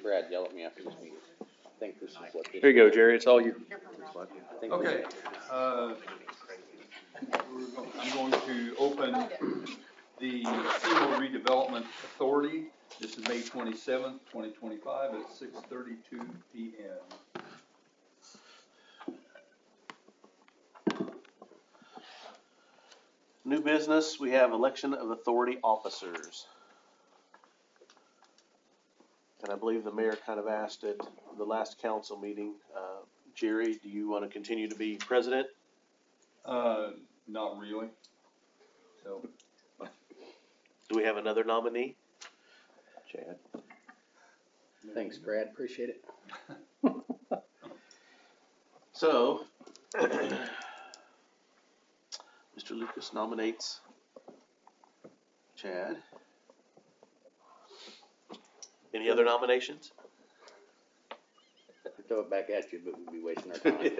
Brad yell at me after this meeting. I think this is what this. Here you go, Jerry. It's all you. Okay. I'm going to open the Seymour Redevelopment Authority. This is May 27th, 2025 at 6:32 p.m. New business, we have election of authority officers. And I believe the mayor kind of asked at the last council meeting, Jerry, do you want to continue to be president? Not really. So. Do we have another nominee? Chad. Thanks, Brad. Appreciate it. So, Mr. Lucas nominates Chad. Any other nominations? I'd throw it back at you, but we'd be wasting our time.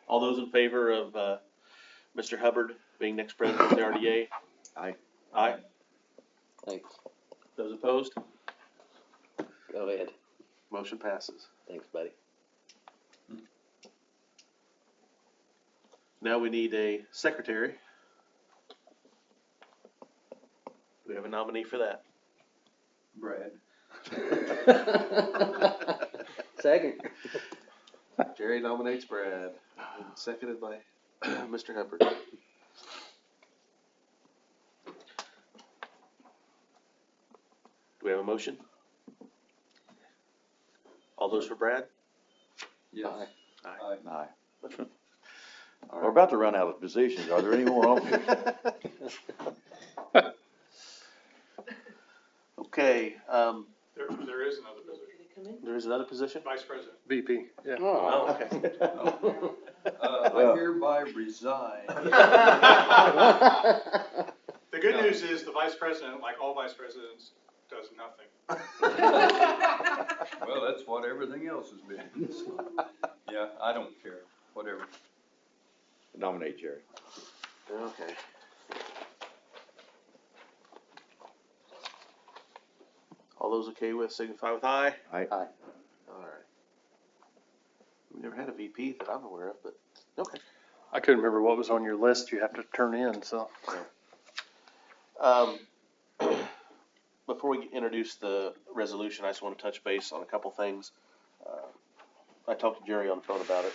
All those in favor of Mr. Hubbard being next president of the RDA? Aye. Aye. Thanks. Those opposed? Go ahead. Motion passes. Thanks, buddy. Now we need a secretary. Do we have a nominee for that? Brad. Second. Jerry nominates Brad, and seconded by Mr. Hubbard. Do we have a motion? All those for Brad? Yes. Aye. Aye. We're about to run out of positions. Are there any more officers? Okay, There is another position, there is another position? vice president. VP, yeah. Oh, okay. I hereby resign. The good news is the vice president, like all vice presidents, does nothing. Well, that's what everything else has been. So, yeah, I don't care. Whatever. Nominate Jerry. Okay. All those okay with signify with aye? Aye. Aye. Alright. We never had a VP that I'm aware of, but, okay. I couldn't remember what was on your list you have to turn in, so. Before we introduce the resolution, I just want to touch base on a couple things. I talked to Jerry on the phone about it.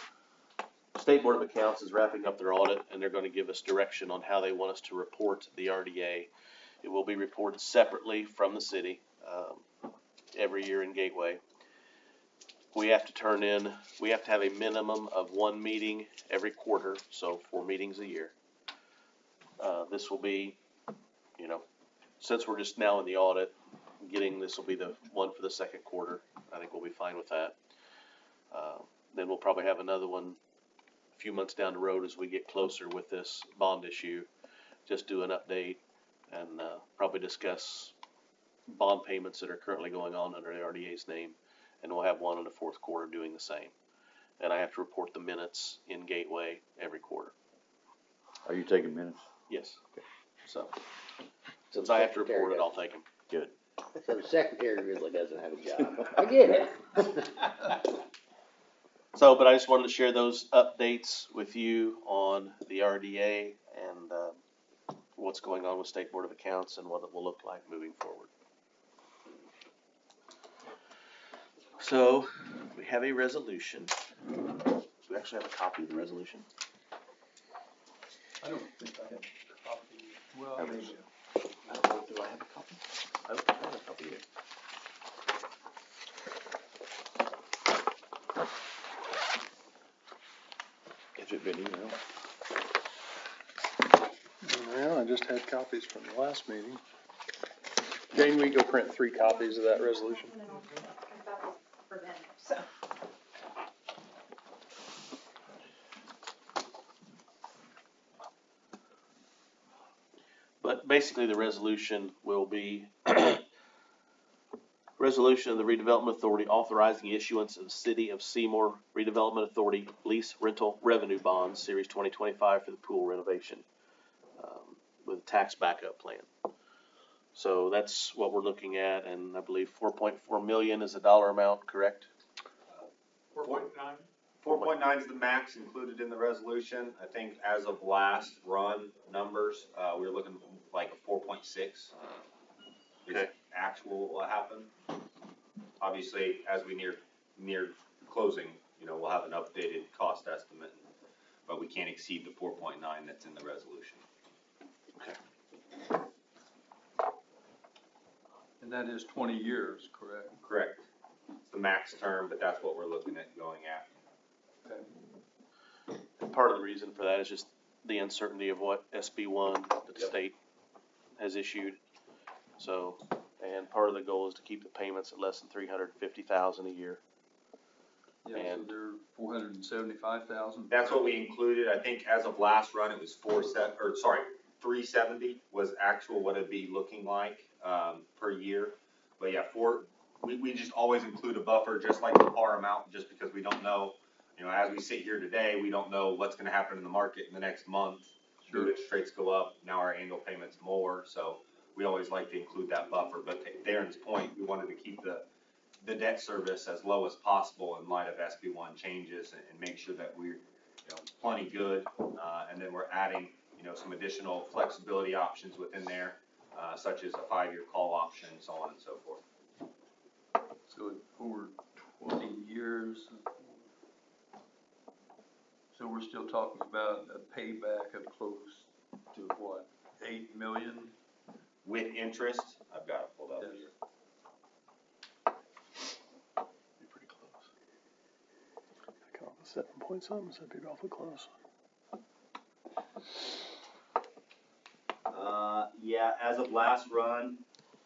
State Board of Accounts is wrapping up their audit, and they're going to give us direction on how they want us to report the RDA. It will be reported separately from the city every year in Gateway. We have to have a minimum of one meeting every quarter, so 4 meetings a year. This will be, since we're just now in the audit, this will be the one for the second quarter. I think we'll be fine with that. Then we'll probably have another one a few months down the road as we get closer with this bond issue. Just do an update and probably discuss bond payments that are currently going on under the RDA's name. And we'll have one in the fourth quarter doing the same. And I have to report the minutes in Gateway every quarter. Are you taking minutes? Yes. So, since I have to report it, I'll take them. Good. So the secretary really doesn't have a job. I get it. So, but I just wanted to share those updates with you on the RDA and what's going on with State Board of Accounts and what it will look like moving forward. So, we have a resolution. Do we actually have a copy of the resolution? I don't think I have a copy. Well, I don't know, do I have a copy? I don't think I have a copy either. Has it been emailed? Well, I just had copies from the last meeting. Jane, we go print 3 copies of that resolution. For them, so. But basically the resolution will be resolution of the Redevelopment Authority authorizing the issuance of the City of Seymour Redevelopment Authority Lease Rental Revenue Bonds, Series 2025 for the pool renovation with a tax backup plan. So that's what we're looking at, and I believe 4.4 million is the dollar amount, correct? 4.9. 4.9 is the max included in the resolution. I think as of last run numbers, we were looking like a 4.6. Okay. Is actual what happened. Obviously, as we near closing, we'll have an updated cost estimate, but we can't exceed the 4.9 that's in the resolution. And that is 20 years, correct? Correct. It's the max term, but that's what we're looking at going at. Okay. And part of the reason for that is just the uncertainty of what SB1 that the state has issued. So, and part of the goal is to keep the payments at less than $350,000 a year. Yeah, so And- they're 475,000. That's what we included. I think as of last run, it was 370 was actual what it'd be looking like, per year. But yeah, we just always include a buffer, just like the par amount, just because we don't know, as we sit here today, we don't know what's gonna happen in the market in the next month. Do interest rates go up? Now our annual payment's more, so we always like to include that buffer. But to Darren's point, we wanted to keep the debt service as low as possible in light of SB1 changes and make sure that we're, plenty good. And then we're adding, some additional flexibility options within there, such as a 5-year call option, so on and so forth. So for 20 years. So we're still talking about a payback of close to what, 8 million? With interest, I've got it pulled up Yes. here. Be pretty close. Come up with 7 point something, so it'd be awfully close. Yeah, as of last run,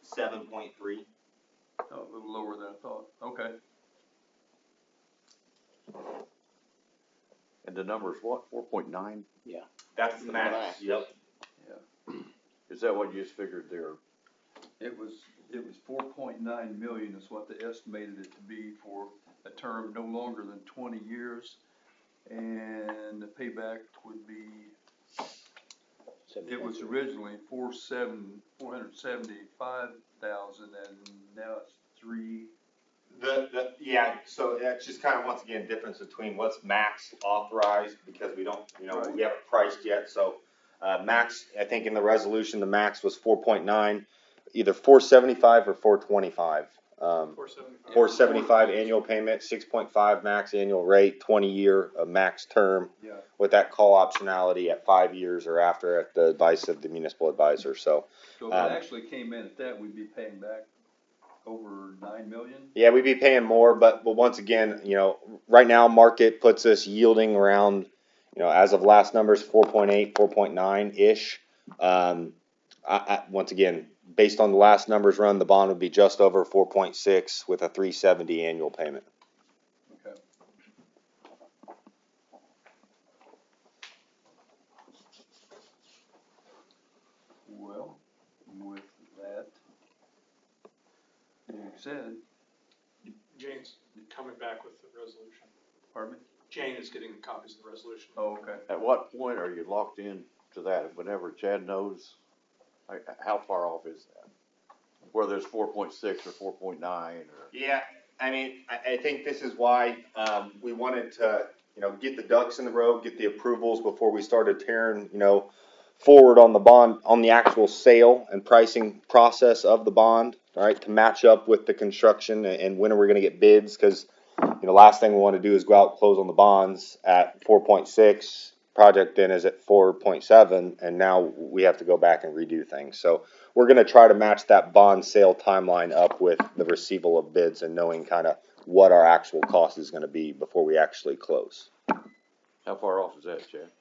7.3. Oh, a little lower than I thought. Okay. And the number's what, 4.9? That's the max. Yep. Is that what you just figured there? It was 4.9 million is what they estimated it to be for a term no longer than 20 years. And the payback would be, it was originally 475,000 and now it's 3. So that's just kind of, once again, difference between what's max authorized, because we don't, Right. we haven't priced yet, so, max, I think in the resolution, the max was 4.9, either 475 or 425. 475. 475 annual payment, 6.5 max annual rate, 20-year max term, Yeah. with that call optionality at 5 years or after at the advice of the municipal advisor, so. So if it actually came in at that, we'd be paying back over 9 million? Yeah, we'd be paying more, but once again, right now market puts us yielding around, as of last numbers, 4.8, 4.9-ish. Once again, based on the last numbers run, the bond would be just over 4.6 with a 370 annual payment. Okay. Well, with that being said, Jane's coming back with the resolution. pardon me? Jane is getting copies of the resolution. Oh, okay. At what point are you locked in to that? Whenever Chad knows, how far off is that? Whether it's 4.6 or 4.9 or? Yeah, I think this is why, we wanted to, get the ducks in the row, get the approvals before we started tearing, forward on the bond, on the actual sale and pricing process of the bond, all right, to match up with the construction and when are we gonna get bids, cause, last thing we wanna do is go out and close on the bonds at 4.6, project then is at 4.7, and now we have to go back and redo things, so we're gonna try to match that bond sale timeline up with the receival of bids and knowing kinda what our actual cost is gonna be before we actually close. How far off is that, Chad?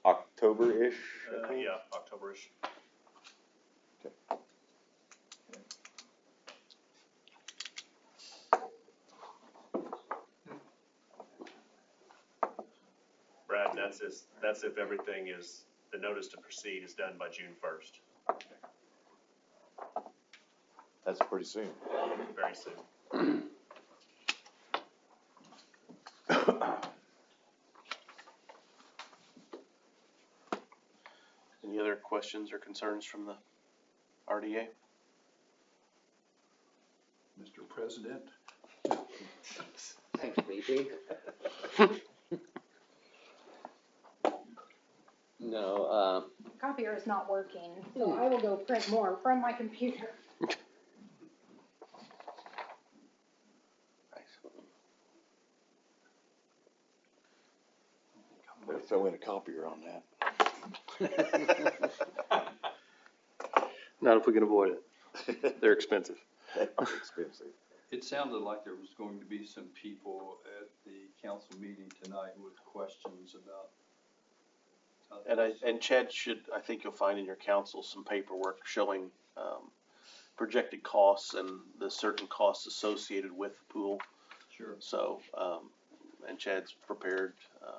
October-ish, I think. Yeah, October-ish. Brad, that's if everything is, the notice to proceed is done by June 1st, That's pretty soon. very soon. Any other questions or concerns from RDA? Mr. President. Thanks, BP. No, Copier is not working, so I will go print more from my computer. Better throw in a copier on that. Not if we can avoid it. They're expensive. They are expensive. It sounded like there was going to be some people at the council meeting tonight with questions about. And Chad I think you'll find in your council some paperwork showing, projected costs and the certain costs associated with the pool. Sure. So, and Chad's prepared,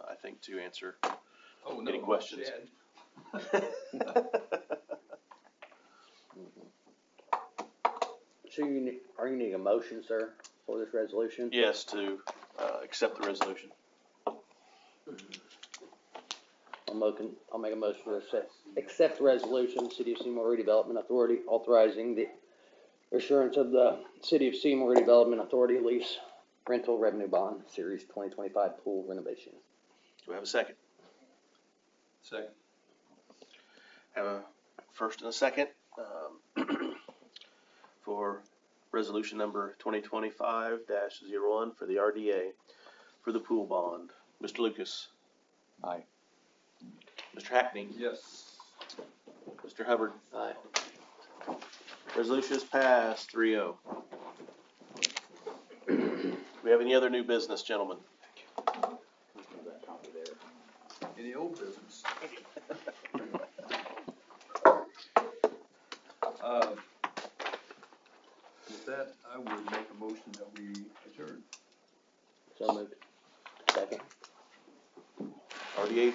I think, to answer Oh, no, any not questions. Chad. so are you needing a motion, sir, for this resolution? Yes, to, accept the resolution. I'll make a motion to accept the resolution, City of Seymour Redevelopment Authority authorizing the assurance of the City of Seymour Redevelopment Authority lease rental revenue bond, Series 2025 pool renovation. Do we have a second? Second. Have a first and a second, for resolution number 2025-01 for the RDA for the pool bond. Mr. Lucas? Aye. Mr. Hackney? Yes. Mr. Hubbard? Aye. Resolution is passed 3-0. Do we have any other new business, gentlemen? Any old business? With that, I would make a motion that we adjourn. So moved. Second. RDA